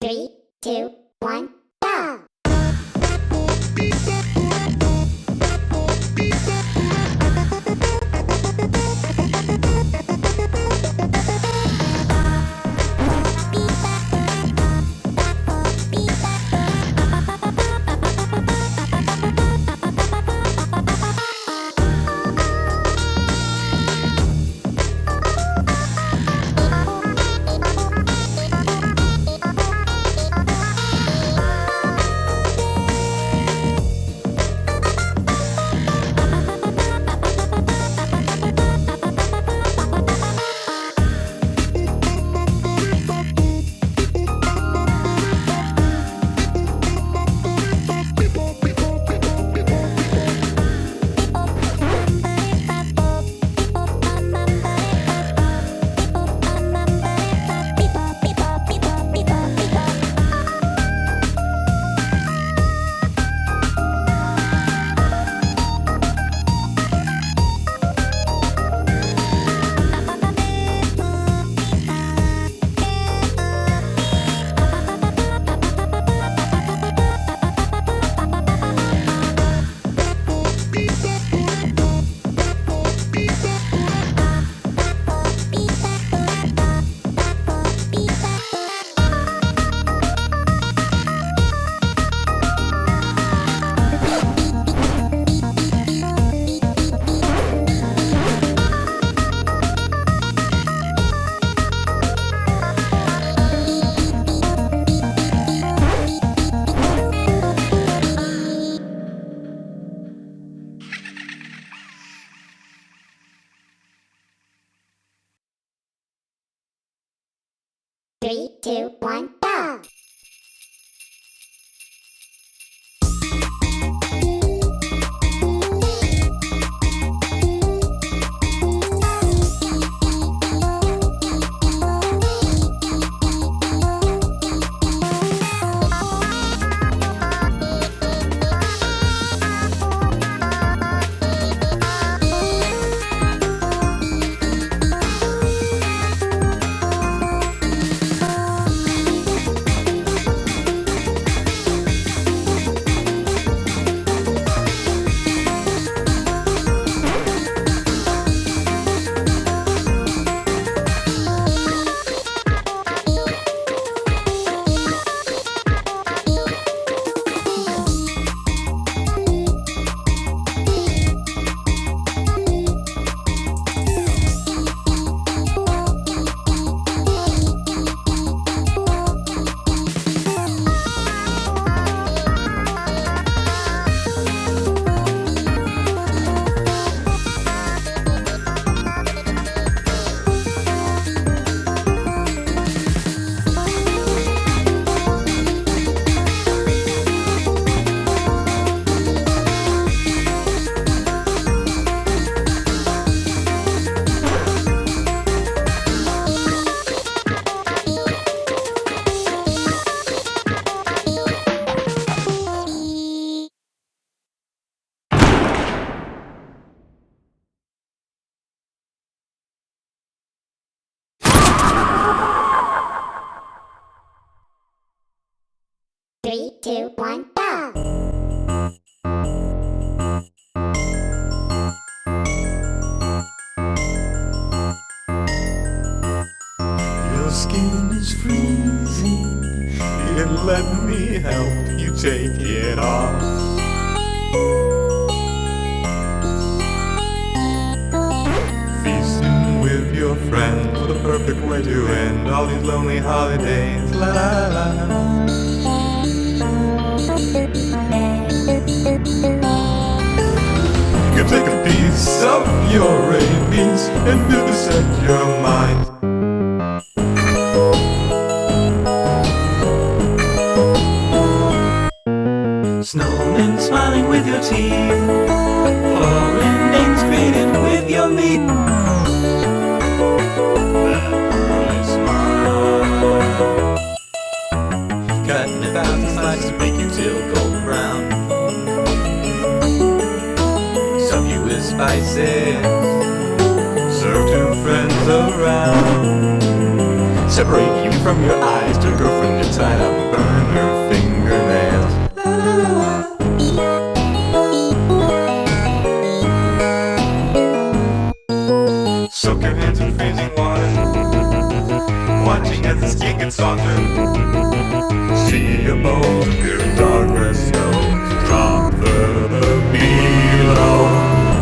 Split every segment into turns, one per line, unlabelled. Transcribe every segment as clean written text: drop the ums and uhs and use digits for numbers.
3, 2, 1, go! Three, two, one, go! Three, two, one, go!
Your skin is freezing, yet let me help you take it off. Feasting with your friends, what a perfect way to end all these lonely holidays. La la la. You can take a piece of your rabies and do this at your mind. Snowmen smiling with your teeth, foreign names created with your meat. That early smile, cutting a thousand slices to make you till golden brown. Stuff you with spices, serve to friends around. Separate you from your eyes to a girlfriend you're tied up Soak your hands in freezing water, watching as the skin gets softer. See your bones appear in dark red snow. Drop further below.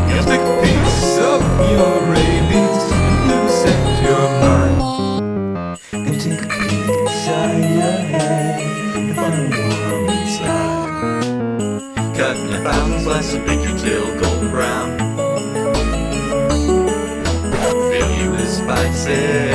You stick a piece of your rabies into set your mind, and take a peek inside your head and find a worm inside. Cut in 1,000 slices, bake your tail golden brown. Fill you with spices